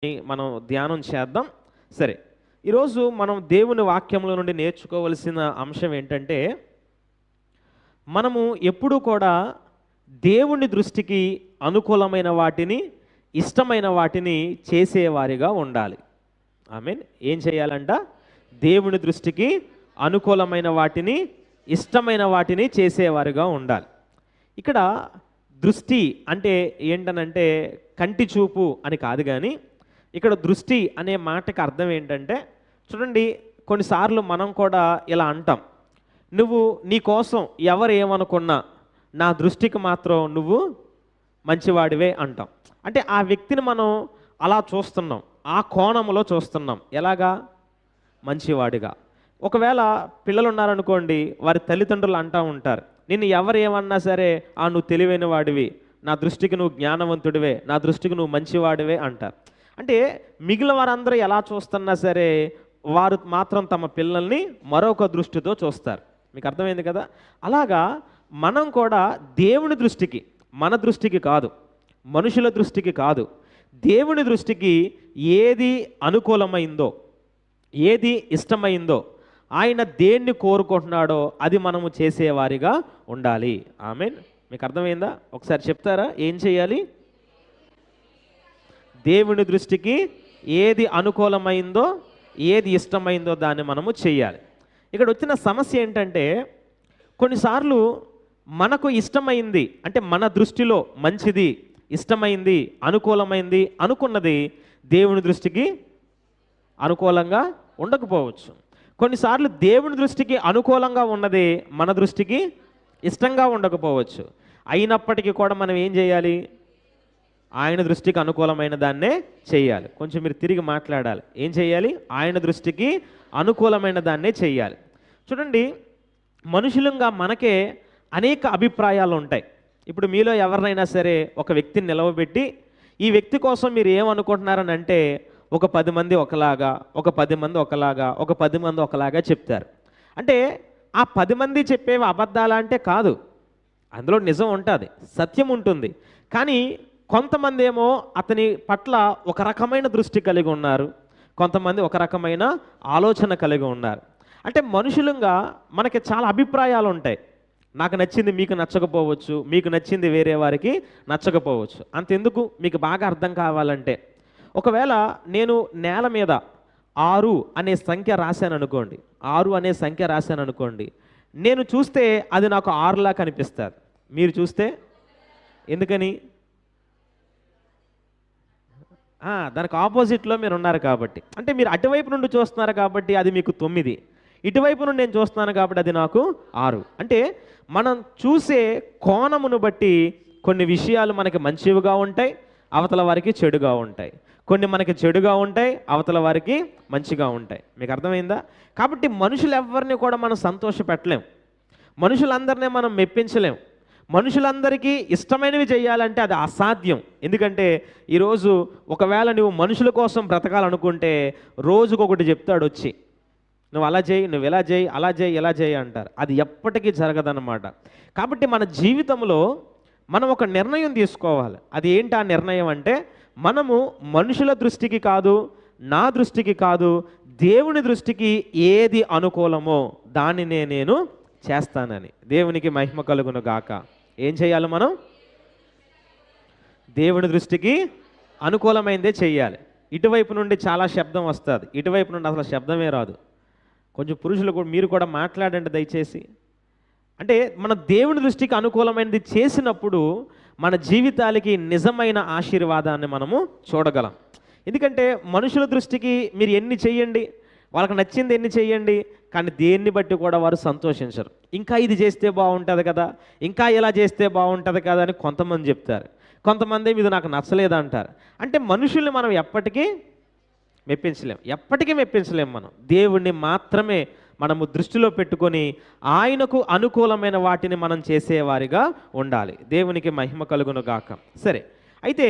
మనం ధ్యానం చేద్దాం. సరే, ఈరోజు మనం దేవుని వాక్యంలో నుండి నేర్చుకోవలసిన అంశం ఏంటంటే, మనము ఎప్పుడూ కూడా దేవుని దృష్టికి అనుకూలమైన వాటిని, ఇష్టమైన వాటిని చేసేవారిగా ఉండాలి. ఆమేన్. ఏం చేయాలంట? దేవుని దృష్టికి అనుకూలమైన వాటిని, ఇష్టమైన వాటిని చేసేవారిగా ఉండాలి. ఇక్కడ దృష్టి అంటే ఏంటనంటే కంటి చూపు అని కాదు, కానీ ఇక్కడ దృష్టి అనే మాటకి అర్థం ఏంటంటే, చూడండి, కొన్నిసార్లు మనం కూడా ఇలా అంటాం, నువ్వు నీ కోసం ఎవరు ఏమనుకున్నా నా దృష్టికి మాత్రం నువ్వు మంచివాడివే అంటాం. అంటే ఆ వ్యక్తిని మనం అలా చూస్తున్నాం, ఆ కోణంలో చూస్తున్నాం. ఎలాగా? మంచివాడిగా. ఒకవేళ పిల్లలు ఉన్నారనుకోండి, వారి తల్లిదండ్రులు అంటూ ఉంటారు, నిన్ను ఎవరు ఏమన్నా సరే, నువ్వు తెలివైన వాడివి, నా దృష్టికి నువ్వు జ్ఞానవంతుడివే, నా దృష్టికి నువ్వు మంచివాడివే అంటారు. అంటే మిగిలిన వారందరూ ఎలా చూస్తున్నా సరే, వారు మాత్రం తమ పిల్లల్ని మరొక దృష్టితో చూస్తారు. మీకు అర్థమైంది కదా? అలాగా మనం కూడా దేవుని దృష్టికి, మన దృష్టికి కాదు, మనుషుల దృష్టికి కాదు, దేవుని దృష్టికి ఏది అనుకూలమైందో, ఏది ఇష్టమైందో, ఆయన దేన్ని కోరుకుంటున్నాడో అది మనము చేసేవారిగా ఉండాలి. ఆమేన్. మీకు అర్థమైందా? ఒకసారి చెప్తారా ఏం చేయాలి? దేవుని దృష్టికి ఏది అనుకూలమైందో, ఏది ఇష్టమైందో దాన్ని మనము చేయాలి. ఇక్కడ వచ్చిన సమస్య ఏంటంటే, కొన్నిసార్లు మనకు ఇష్టమైంది, అంటే మన దృష్టిలో మంచిది, ఇష్టమైంది, అనుకూలమైంది అనుకున్నది దేవుని దృష్టికి అనుకూలంగా ఉండకపోవచ్చు. కొన్నిసార్లు దేవుని దృష్టికి అనుకూలంగా ఉన్నది మన దృష్టికి ఇష్టంగా ఉండకపోవచ్చు. అయినప్పటికీ కూడా మనం ఏం చేయాలి? ఆయన దృష్టికి అనుకూలమైన దాన్నే చేయాలి. కొంచెం మీరు తిరిగి మాట్లాడాలి. ఏం చేయాలి? ఆయన దృష్టికి అనుకూలమైన దాన్నే చేయాలి. చూడండి, మనుషులంగా మనకే అనేక అభిప్రాయాలు ఉంటాయి. ఇప్పుడు మీలో ఎవరినైనా సరే ఒక వ్యక్తిని నిలవబెట్టి, ఈ వ్యక్తి కోసం మీరు ఏమనుకుంటున్నారని అంటే, ఒక 10 మంది ఒకలాగా, ఒక 10 మంది ఒకలాగా, ఒక 10 మంది ఒకలాగా చెప్తారు. అంటే ఆ 10 మంది చెప్పేవి అబద్ధాలా అంటే కాదు, అందులో నిజం ఉంటుంది, సత్యం ఉంటుంది. కానీ కొంతమంది ఏమో అతని పట్ల ఒక రకమైన దృష్టి కలిగి ఉన్నారు, కొంతమంది ఒక రకమైన ఆలోచన కలిగి ఉన్నారు. అంటే మనుషులంగా మనకి చాలా అభిప్రాయాలు ఉంటాయి. నాకు నచ్చింది మీకు నచ్చకపోవచ్చు, మీకు నచ్చింది వేరే వారికి నచ్చకపోవచ్చు. అంతెందుకు, మీకు బాగా అర్థం కావాలంటే, ఒకవేళ నేను నేల మీద 6 అనే సంఖ్య రాశాను అనుకోండి, 6 అనే సంఖ్య రాశాను అనుకోండి, నేను చూస్తే అది నాకు 6లా కనిపిస్తుంది. మీరు చూస్తే ఎందుకని? దానికి ఆపోజిట్లో మీరు ఉన్నారు కాబట్టి, అంటే మీరు అటువైపు నుండి చూస్తున్నారు కాబట్టి అది మీకు 9, ఇటువైపు నుండి నేను చూస్తున్నాను కాబట్టి అది నాకు 6. అంటే మనం చూసే కోణమును బట్టి కొన్ని విషయాలు మనకి మంచివిగా ఉంటాయి, అవతల వారికి చెడుగా ఉంటాయి. కొన్ని మనకి చెడుగా ఉంటాయి, అవతల వారికి మంచిగా ఉంటాయి. మీకు అర్థమైందా? కాబట్టి మనుషులు ఎవరిని కూడా మనం సంతోషపెట్టలేం, మనుషులందరినీ మనం మెప్పించలేం. మనుషులందరికీ ఇష్టమైనవి చేయాలంటే అది అసాధ్యం. ఎందుకంటే ఈరోజు ఒకవేళ నువ్వు మనుషుల కోసం బ్రతకాలనుకుంటే రోజుకొకటి చెప్తాడు వచ్చి, నువ్వు అలా చేయి, నువ్వు ఇలా చేయి, అలా చేయి, ఇలా చేయి అంటారు. అది ఎప్పటికీ జరగదన్నమాట. కాబట్టి మన జీవితంలో మనం ఒక నిర్ణయం తీసుకోవాలి. అది ఏంటి ఆ నిర్ణయం అంటే, మనము మనుషుల దృష్టికి కాదు, నా దృష్టికి కాదు, దేవుని దృష్టికి ఏది అనుకూలమో దానినే నేను చేస్తానని. దేవునికి మహిమ కలుగును గాక. ఏం చేయాలి? మనం దేవుని దృష్టికి అనుకూలమైందే చెయ్యాలి. ఇటువైపు నుండి చాలా శబ్దం వస్తుంది, ఇటువైపు నుండి అసలు శబ్దమే రాదు. కొంచెం పురుషులు కూడా మీరు కూడా మాట్లాడండి దయచేసి. అంటే మన దేవుని దృష్టికి అనుకూలమైనది చేసినప్పుడు మన జీవితాలకి నిజమైన ఆశీర్వాదాన్ని మనము చూడగలం. ఎందుకంటే మనుషుల దృష్టికి మీరు ఎన్ని చెయ్యండి, వాళ్ళకి నచ్చింది ఎన్ని చెయ్యండి, కానీ దేన్ని బట్టి కూడా వారు సంతోషించరు. ఇంకా ఇది చేస్తే బాగుంటుంది కదా, ఇంకా ఇలా చేస్తే బాగుంటుంది కదా అని కొంతమంది చెప్తారు, కొంతమంది ఇది నాకు నచ్చలేదంటారు. అంటే మనుషుల్ని మనం ఎప్పటికీ మెప్పించలేం. మనం దేవుణ్ణి మాత్రమే మనము దృష్టిలో పెట్టుకొని ఆయనకు అనుకూలమైన వాటిని మనం చేసేవారిగా ఉండాలి. దేవునికి మహిమ కలుగును గాక. సరే, అయితే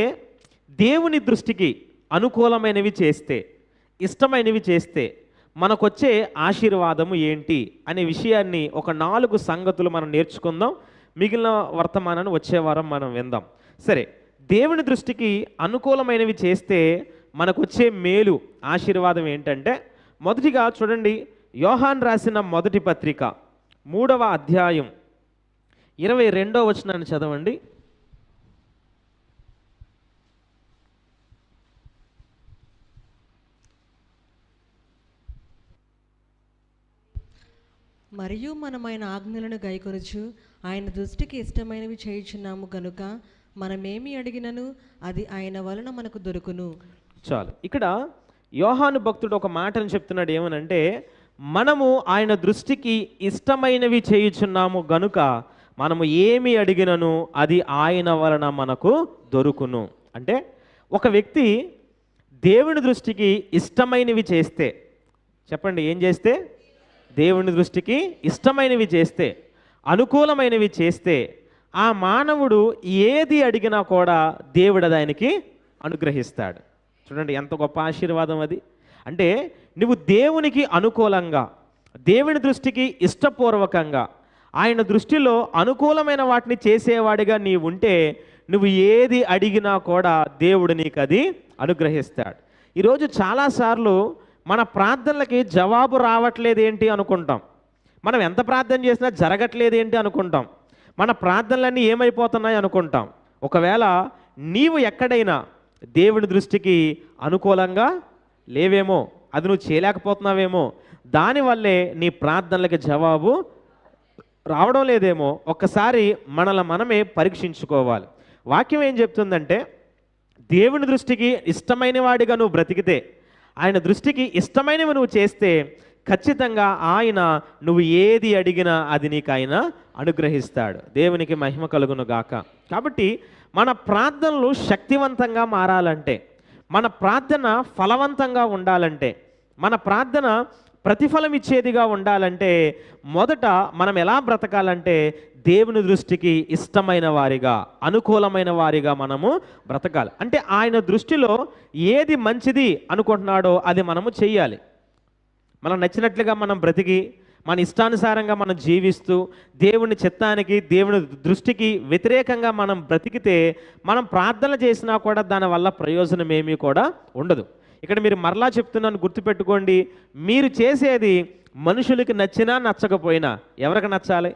దేవుని దృష్టికి అనుకూలమైనవి చేస్తే, ఇష్టమైనవి చేస్తే మనకొచ్చే ఆశీర్వాదము ఏంటి అనే విషయాన్ని ఒక 4 సంగతులు మనం నేర్చుకుందాం. మిగిలిన వర్తమానాన్ని వచ్చే వారం మనం విందాం. సరే, దేవుని దృష్టికి అనుకూలమైనవి చేస్తే మనకు వచ్చే మేలు ఆశీర్వాదం ఏంటంటే, మొదటిగా చూడండి, యోహాన్ రాసిన మొదటి పత్రిక 3వ అధ్యాయం 22వ వచనాన్ని చదవండి. మరియు మనమైన ఆజ్ఞలను గైకొనుచు ఆయన దృష్టికి ఇష్టమైనవి చేయుచున్నాము గనుక మనమేమి అడిగినను అది ఆయన వలన మనకు దొరుకును. చాలు. ఇక్కడ యోహాను భక్తుడు ఒక మాటను చెప్తున్నాడు, ఏమనంటే, మనము ఆయన దృష్టికి ఇష్టమైనవి చేయుచున్నాము గనుక మనము ఏమి అడిగినను అది ఆయన వలన మనకు దొరుకును. అంటే ఒక వ్యక్తి దేవుని దృష్టికి ఇష్టమైనవి చేస్తే, చెప్పండి, ఏం చేస్తే? దేవుని దృష్టికి ఇష్టమైనవి చేస్తే, అనుకూలమైనవి చేస్తే, ఆ మానవుడు ఏది అడిగినా కూడా దేవుడు దానికి అనుగ్రహిస్తాడు. చూడండి ఎంత గొప్ప ఆశీర్వాదం అది. అంటే నువ్వు దేవునికి అనుకూలంగా, దేవుని దృష్టికి ఇష్టపూర్వకంగా, ఆయన దృష్టిలో అనుకూలమైన వాటిని చేసేవాడిగా నీవు ఉంటే, నువ్వు ఏది అడిగినా కూడా దేవుడు నీకు అది అనుగ్రహిస్తాడు. ఈరోజు చాలాసార్లు మన ప్రార్థనలకి జవాబు రావట్లేదు ఏంటి అనుకుంటాం. మనం ఎంత ప్రార్థన చేసినా జరగట్లేదు ఏంటి అనుకుంటాం. మన ప్రార్థనలన్నీ ఏమైపోతున్నాయి అనుకుంటాం. ఒకవేళ నీవు ఎక్కడైనా దేవుని దృష్టికి అనుకూలంగా లేవేమో, అది నువ్వు చేయలేకపోతున్నావేమో, దానివల్లే నీ ప్రార్థనలకి జవాబు రావడం లేదేమో, ఒక్కసారి మనమే పరీక్షించుకోవాలి. వాక్యం ఏం చెప్తుందంటే, దేవుని దృష్టికి ఇష్టమైన వాడిగా నువ్వు బ్రతికితే, ఆయన దృష్టికి ఇష్టమైనవి నువ్వు చేస్తే, ఖచ్చితంగా ఆయన నువ్వు ఏది అడిగినా అది నీకు ఆయన అనుగ్రహిస్తాడు. దేవునికి మహిమ కలుగును గాక. కాబట్టి మన ప్రార్థనలు శక్తివంతంగా మారాలంటే, మన ప్రార్థన ఫలవంతంగా ఉండాలంటే, మన ప్రార్థన ప్రతిఫలం ఇచ్చేదిగా ఉండాలంటే, మొదట మనం ఎలా బ్రతకాలంటే దేవుని దృష్టికి ఇష్టమైన వారిగా, అనుకూలమైన వారిగా మనము బ్రతకాలి. అంటే ఆయన దృష్టిలో ఏది మంచిది అనుకుంటున్నాడో అది మనము చెయ్యాలి. మనం నచ్చినట్లుగా మనం బ్రతికి, మన ఇష్టానుసారంగా మనం జీవిస్తూ, దేవుని చిత్తానికి, దేవుని దృష్టికి వ్యతిరేకంగా మనం బ్రతికితే, మనం ప్రార్థన చేసినా కూడా దానివల్ల ప్రయోజనం ఏమీ కూడా ఉండదు. ఇక్కడ మీరు మరలా చెప్తున్నాను, గుర్తుపెట్టుకోండి, మీరు చేసేది మనుషులకి నచ్చినా నచ్చకపోయినా ఎవరికి నచ్చాలి?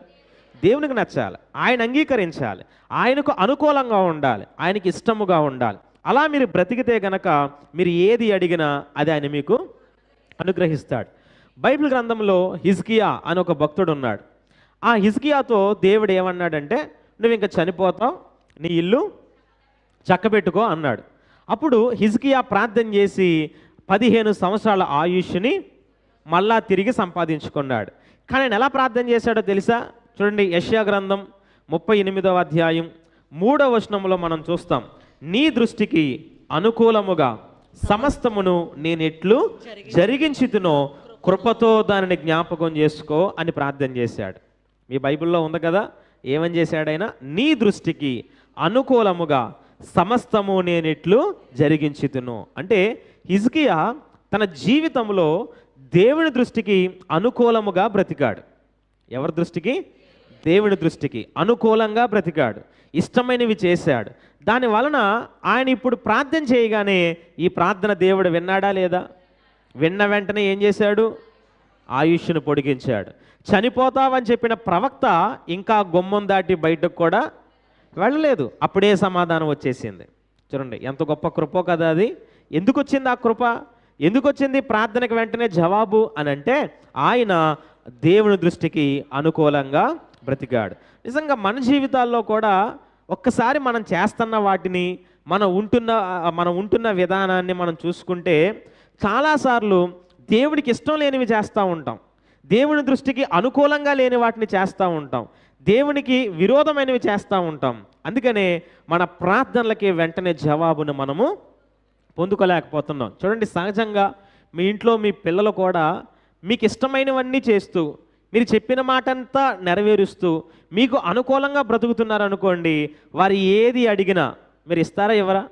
దేవునికి నచ్చాలి, ఆయన అంగీకరించాలి, ఆయనకు అనుకూలంగా ఉండాలి, ఆయనకి ఇష్టముగా ఉండాలి. అలా మీరు బ్రతికితే గనక మీరు ఏది అడిగినా అది ఆయన మీకు అనుగ్రహిస్తాడు. బైబిల్ గ్రంథంలో హిజ్కియా అని ఒక భక్తుడు ఉన్నాడు. ఆ హిజ్కియాతో దేవుడు ఏమన్నాడంటే, నువ్వు ఇంకా చనిపోతావు, నీ ఇల్లు చక్కబెట్టుకో అన్నాడు. అప్పుడు హిజ్కియా ప్రార్థన చేసి 15 సంవత్సరాల ఆయుష్ని మళ్ళా తిరిగి సంపాదించుకున్నాడు. కానీ ఆయన ఎలా ప్రార్థన చేశాడో తెలుసా? చూడండి, యెషయా గ్రంథం 38వ అధ్యాయం 3వ వచనంలో మనం చూస్తాం, నీ దృష్టికి అనుకూలముగా సమస్తమును నేనెట్లు జరిగించుతునో కృపతో దానిని జ్ఞాపకం చేసుకో అని ప్రార్థన చేశాడు. మీ బైబిల్లో ఉంది కదా, ఏమని చేశాడు ఆయన? నీ దృష్టికి అనుకూలముగా సమస్తము నేనెట్లు జరిగించుతును. అంటే హిజ్కియా తన జీవితంలో దేవుని దృష్టికి అనుకూలముగా బ్రతికాడు. ఎవరి దృష్టికి? దేవుని దృష్టికి అనుకూలంగా బ్రతికాడు, ఇష్టమైనవి చేశాడు. దాని వలన ఆయన ఇప్పుడు ప్రార్థన చేయగానే ఈ ప్రార్థన దేవుడు విన్నాడా లేదా? విన్న వెంటనే ఏం చేశాడు? ఆయుష్ను పొడిగించాడు. చనిపోతావని చెప్పిన ప్రవక్త ఇంకా గుమ్మం దాటి బయటకు కూడా వెళ్ళలేదు, అప్పుడే సమాధానం వచ్చేసింది. చూడండి ఎంత గొప్ప కృపో కదా అది. ఎందుకు వచ్చింది ఆ కృప? ఎందుకు వచ్చింది ప్రార్థనకు వెంటనే జవాబు అని అంటే, ఆయన దేవుని దృష్టికి అనుకూలంగా బ్రతికాడు. నిజంగా మన జీవితాల్లో కూడా ఒక్కసారి మనం చేస్తున్న వాటిని, మనం ఉంటున్న విధానాన్ని మనం చూసుకుంటే, చాలాసార్లు దేవుడికి ఇష్టం లేనివి చేస్తూ ఉంటాం, దేవుని దృష్టికి అనుకూలంగా లేని వాటిని చేస్తూ ఉంటాం, దేవునికి విరోధమైనవి చేస్తూ ఉంటాం. అందుకనే మన ప్రార్థనలకి వెంటనే జవాబును మనము పొందుకోలేకపోతున్నాం. చూడండి, సహజంగా మీ ఇంట్లో మీ పిల్లలు కూడా మీకు ఇష్టమైనవన్నీ చేస్తూ, మీరు చెప్పిన మాటంతా నెరవేరుస్తూ, మీకు అనుకూలంగా బ్రతుకుతున్నారు అనుకోండి, వారు ఏది అడిగినా మీరు ఇస్తారా? ఇవ్వరా?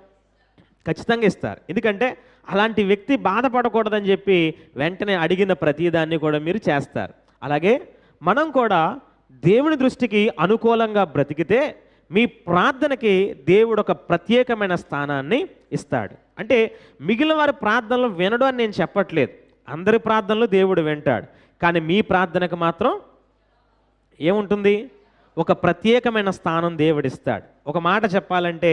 ఖచ్చితంగా ఇస్తారు. ఎందుకంటే అలాంటి వ్యక్తి బాధపడకూడదని చెప్పి వెంటనే అడిగిన ప్రతిదాన్ని కూడా మీరు చేస్తారు. అలాగే మనం కూడా దేవుని దృష్టికి అనుకూలంగా బ్రతికితే మీ ప్రార్థనకి దేవుడు ఒక ప్రత్యేకమైన స్థానాన్ని ఇస్తాడు. అంటే మిగిలిన వారి ప్రార్థనలు వినడు అని నేను చెప్పట్లేదు. అందరి ప్రార్థనలు దేవుడు వింటాడు. కానీ మీ ప్రార్థనకు మాత్రం ఏముంటుంది? ఒక ప్రత్యేకమైన స్థానం దేవుడిస్తాడు. ఒక మాట చెప్పాలంటే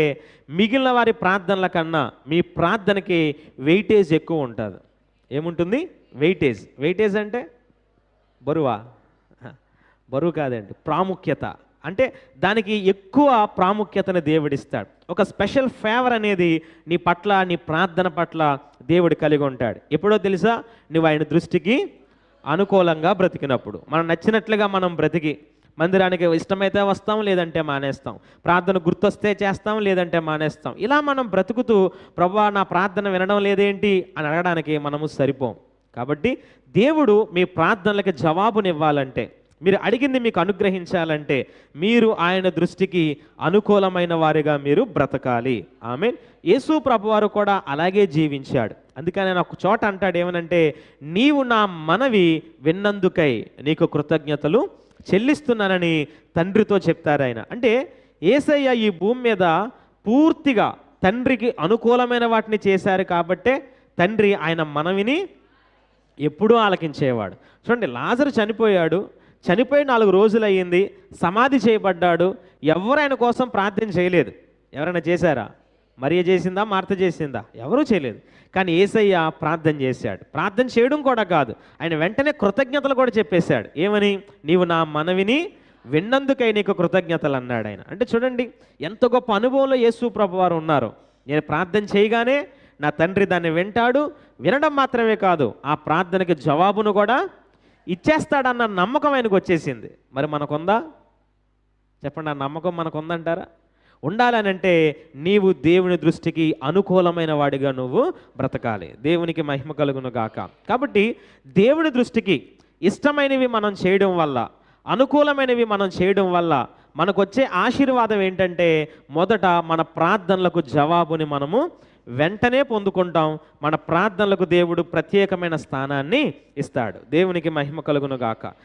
మిగిలిన వారి ప్రార్థనల కన్నా మీ ప్రార్థనకి వెయిటేజ్ ఎక్కువ ఉంటుంది. ఏముంటుంది? వెయిటేజ్. వెయిటేజ్ అంటే బరువా? బరువు కాదండి, ప్రాముఖ్యత. అంటే దానికి ఎక్కువ ప్రాముఖ్యతను దేవుడిస్తాడు. ఒక స్పెషల్ ఫేవర్ అనేది నీ పట్ల, నీ ప్రార్థన పట్ల దేవుడు కలిగి ఉంటాడు. ఎప్పుడో తెలుసా? నువ్వు ఆయన దృష్టికి అనుకూలంగా బ్రతికినప్పుడు. మనం నచ్చినట్లుగా మనం బ్రతికి మందిరానికి ఇష్టమైతే వస్తాం, లేదంటే మానేస్తాం. ప్రార్థన గుర్తొస్తే చేస్తాం, లేదంటే మానేస్తాం. ఇలా మనం బ్రతుకుతూ ప్రభువా నా ప్రార్థన వినడం లేదేంటి అని అడగడానికి మనము సరిపోం. కాబట్టి దేవుడు మీ ప్రార్థనలకు జవాబునివ్వాలంటే, మీరు అడిగింది మీకు అనుగ్రహించాలంటే మీరు ఆయన దృష్టికి అనుకూలమైన వారిగా మీరు బ్రతకాలి. ఆమేన్. యేసు ప్రభువారు కూడా అలాగే జీవించాడు. అందుకని ఆయన ఒక చోట అంటాడు ఏమనంటే, నీవు నా మనవి విన్నందుకై నీకు కృతజ్ఞతలు చెల్లిస్తున్నానని తండ్రితో చెప్తారు ఆయన. అంటే యేసయ్య ఈ భూమి మీద పూర్తిగా తండ్రికి అనుకూలమైన వాటిని చేశారు కాబట్టే తండ్రి ఆయన మనవిని ఎప్పుడూ ఆలకించేవాడు. చూడండి, లాజరు చనిపోయి 4 రోజులు అయ్యింది, సమాధి చేయబడ్డాడు. ఎవరు ఆయన కోసం ప్రార్థన చేయలేదు. ఎవరైనా చేశారా? మరియ చేసిందా? మార్త చేసిందా? ఎవరూ చేయలేదు. కానీ యేసయ్య ప్రార్థన చేశాడు. ప్రార్థన చేయడం కూడా కాదు, ఆయన వెంటనే కృతజ్ఞతలు కూడా చెప్పేశాడు. ఏమని? నీవు నా మనవిని విన్నందుకై నీకు కృతజ్ఞతలు అన్నాడు ఆయన. అంటే చూడండి ఎంత గొప్ప అనుభవంలో యేసు ప్రభువారు ఉన్నారు. నేను ప్రార్థన చేయగానే నా తండ్రి దాన్ని వింటాడు. వినడం మాత్రమే కాదు, ఆ ప్రార్థనకి జవాబును కూడా ఇచ్చేస్తాడన్న నమ్మకం ఆయనకు వచ్చేసింది. మరి మనకుందా? చెప్పండి, ఆ నమ్మకం మనకుందంటారా? ఉండాలనంటే నీవు దేవుని దృష్టికి అనుకూలమైన వాడిగా నువ్వు బ్రతకాలి. దేవునికి మహిమ కలుగును గాక. కాబట్టి దేవుని దృష్టికి ఇష్టమైనవి మనం చేయడం వల్ల, అనుకూలమైనవి మనం చేయడం వల్ల మనకు వచ్చే ఆశీర్వాదం ఏంటంటే, మొదట మన ప్రార్థనలకు జవాబుని మనము వెంటనే పొందుకుంటాం. మన ప్రార్థనలకు దేవుడు ప్రత్యేకమైన స్థానాన్ని ఇస్తాడు. దేవునికి మహిమ కలుగును గాక.